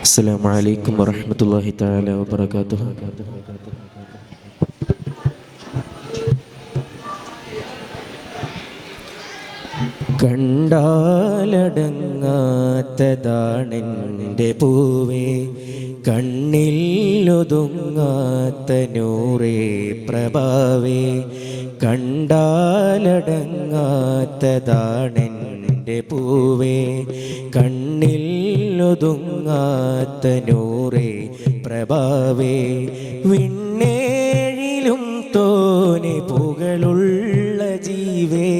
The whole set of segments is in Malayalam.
السلام عليكم ورحمة الله تعالى وبركاته. കണ്ടാലടങ്ങാത്തതാണെൻ്റെ പൂവേ, കണ്ണിലൊതുങ്ങാത്ത നൂറേ പ്രഭാവേ. കണ്ടാലടങ്ങാത്തതാണെൻ്റെ പൂവേ, കണ്ണിലൊതുങ്ങാത്ത നൂറേ പ്രഭാവേ. വിണ്ണേഴിലും തോനെ പുകളുള്ള ജീവേ,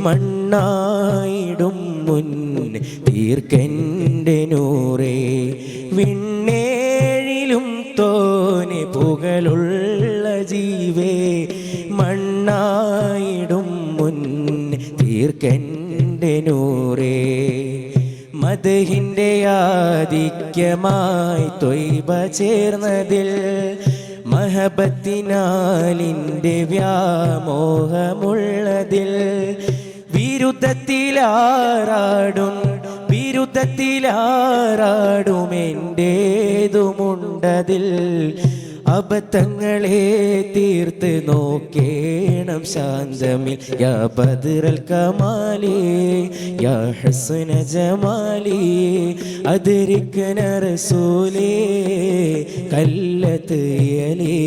മണ്ണായിടും മുന്നേ തീർക്കെൻ്റെ നൂറേ. വിണ്ണേഴിലും തോനെ പുകളുള്ള ജീവേ, മണ്ണായിടും മുന്നേ തീർക്കെൻ്റെ നൂറേ. മദ്ഹിൻ്റെ ആധിക്യമായി ത്വയ്ബ ചേർന്നതിൽ, മഹബത്തിനാലിൻ്റെ വ്യാമോഹമുള്ളതിൽ, വിരുദ്ധത്തിലാറാടും എൻ്റേതുമുണ്ടതിൽ. അബദ്ധങ്ങളെ തീർത്ത് നോക്കേണം ശാന്തമിൽ. യാ ബദ്റൽ കമാലി യാ ഹസ്ന ജമാലി, അദ്രിക്ന റസൂലേ കല്ലത്ത് യലി.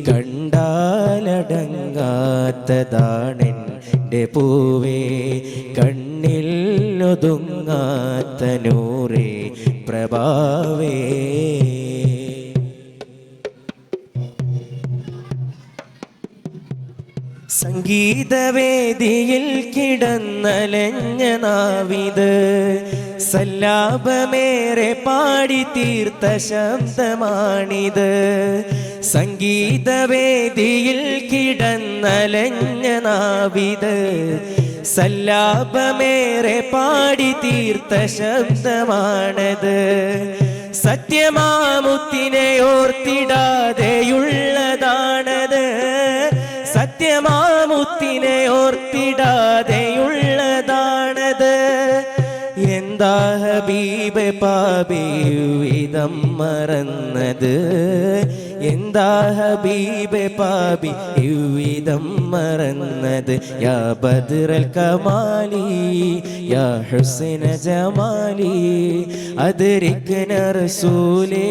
കണ്ടാലടങ്ങാത്തതാണെൻ്റെ പൂവേ, കണ്ണിൽ ഒതുങ്ങാത്ത നൂറേ പ്രഭാവേ. സംഗീതവേദിയിൽ കിടന്നലഞ്ഞ നാവിത്, സല്ലാപമേറെ പാടി തീർത്ത ശബ്ദമാണിത്. സംഗീതവേദിയിൽ കിടന്നലഞ്ഞ നാവിത്, സല്ലാപമേറെ പാടി തീർത്ത ശബ്ദമാണത്. സത്യമാമുത്തിനെ ഓർത്തിടാതെയുള്ളതാണത്, സത്യമാമുത്തിനെ ഓർത്തിടാതെയുള്ളതാണത്. എന്താ ഹബീബ് പാപി വിധം മറന്നത്, എന്താ ഹബീബ് പാപി വിധം മറന്നത്. യാ ബദ്റൽ കമാലി യാ ഹുസ്ന ജമാലി, അദ്രിക്ന റസൂലേ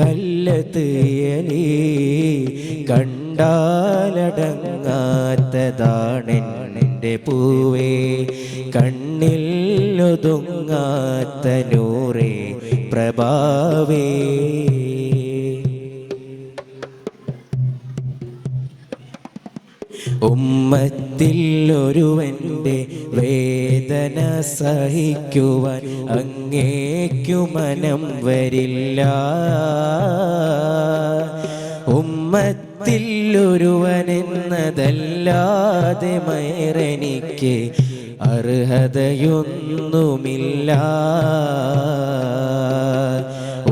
കല്ലത്ത് യലി. കണ്ടാലടങ്ങാത്തതാണെൻ്റെ പൂവേ, കണ്ണിൽ ഒതുങ്ങാത്ത നൂറേ പ്രഭാവേ. ഉമ്മത്തിൽ ഒരുവൻ്റെ വേദന സഹിക്കുവാൻ അങ്ങേക്കു മനം വരില്ല. ഉമ്മത്തിൽ ഒരുവനെന്നതല്ലാതെ മയറെനിക്ക് അർഹതയൊന്നുമില്ല.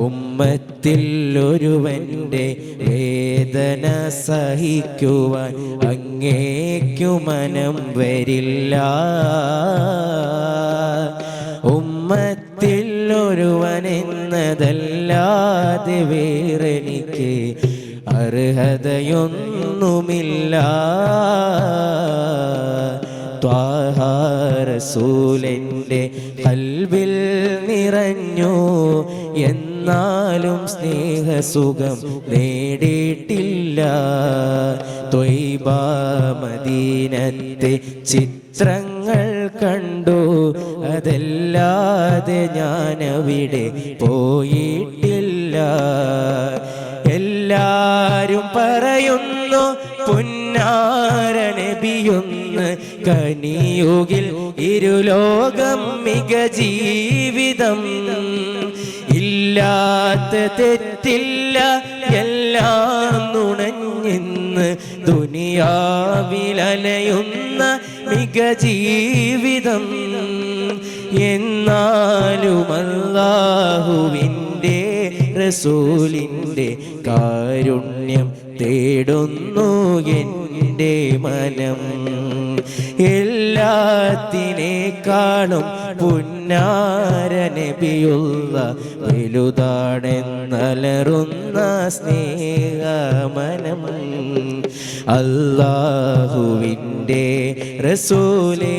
ഉമ്മത്തിൽ ഒരുവൻ്റെ വേദന സഹിക്കുവാൻ അങ്ങേക്കു മനം വരില്ല. ഉമ്മത്തിൽ ഒരുവനെന്നതല്ലാതെ വേറെനിക്ക് അർഹതയൊന്നുമില്ല. ത്വാഹ റസൂലിൻ്റെ ഖൽബിൽ നിറഞ്ഞു, എന്നാലും സ്നേഹസുഖം നേടിയിട്ടില്ല. ത്വയ്ബ മദീനത്തെ ചിത്രങ്ങൾ കണ്ടു, അതല്ലാതെ ഞാനവിടെ പോയിട്ടില്ല. എല്ലാരും പറയുന്നു പുന്നാര നബിയൊന്ന് കനിയുകിൽ ഇരുലോകം മിക ജീവിതം. ഇല്ലാത്ത തെറ്റില്ല എല്ലാം നുണഞ്ഞെന്ന് ദുനിയാവിലലയുന്ന മിക ജീവിതം. എന്നാലും അല്ലാഹുവിൻ്റെ റസൂലിൻ്റെ കാരുണ്യം തേടുന്നു എൻ്റെ മനം. എല്ലാ എല്ലാത്തിനേക്കാളും പുന്നാര നബിയുള്ള വലുതാണെന്നലറുന്ന സ്നേഹമനം അല്ലാഹുവിൻ്റെ റസൂലേ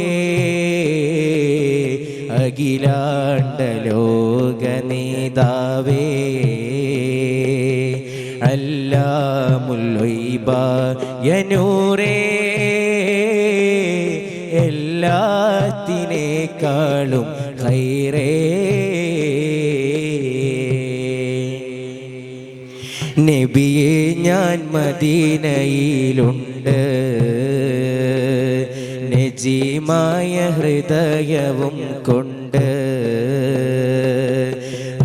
അഖിലാണ്ട ലോക നേതാവേ അല്ലാമുൽ ഗൈബായ നൂറേ എല്ലാത്തിനേക്കാളും ഖൈറേ നബിയെ ഞാൻ മദീനയിലുണ്ട് നജീമായ ഹൃദയവും കൊണ്ട്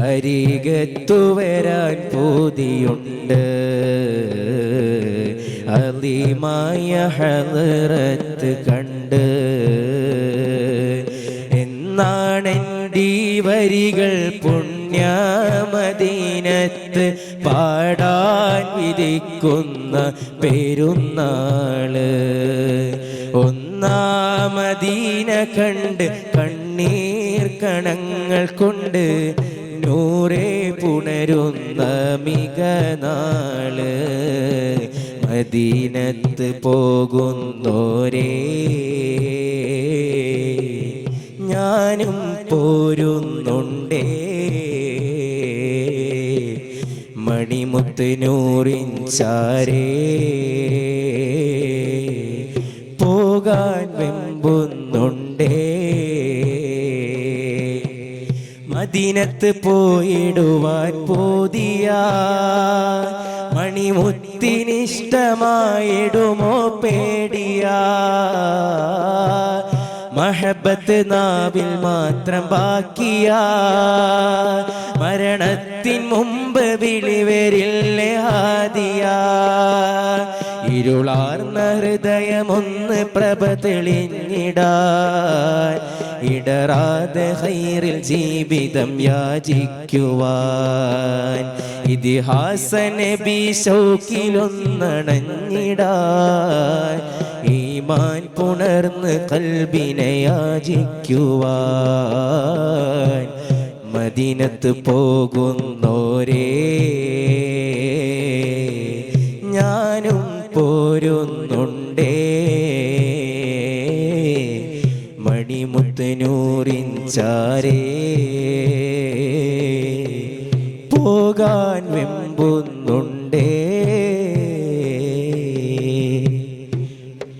അരികത്തു വരാൻ പൂതിയുണ്ട് അലീമായ ഹളറത്ത് കണ്ട് എന്നാണെൻ്റെ വരികൾ പുണ്യമദീനത്ത് പാടാൻ വിധിക്കുന്ന പെരുന്നാള് ഒന്നാമദീന കണ്ട് കണ്ണീർ കണങ്ങൾ കൊണ്ട് നൂറേ പുണരുന്ന മികനാള് മദീനത്ത് പോകുന്നോരേ ഞാനും പോരുന്നുണ്ടേ മണിമുത്ത് നൂറിൻ ചാരേ പോകാൻ വെമ്പുന്നുണ്ടേ മദീനത്ത് പോയിടുവാൻ പോതിയ മണിമുത്തിനിഷ്ടമായിടുമോ പേടിയ മഹബത്ത് നാവിൽ മാത്രം ബാക്കിയ മരണത്തിൻ മുമ്പ് വിളിവരില്ലേ ഹാദിയ ഇരുളാർന്ന ഹൃദയമൊന്ന് പ്രഭ തെളിഞ്ഞിടാൻ ഇടറാതെ ഖൈറിൽ ജീവിതം യാചിക്കുവാൻ ഇതിഹാസ നബി ശൗക്കിലൊന്നണഞ്ഞിടാൻ ഈമാൻ പുണർന്ന് കൽബിനെ യാചിക്കുവാൻ മദീനത്ത് പോകുന്നോരേ ഞാനും പോരുന്നുണ്ടേ മണിമുത്ത് നൂറിൻ ചാരേ പോകാൻ വെമ്പുന്നുണ്ടേ.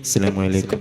അസ്സലാമു അലൈക്കും.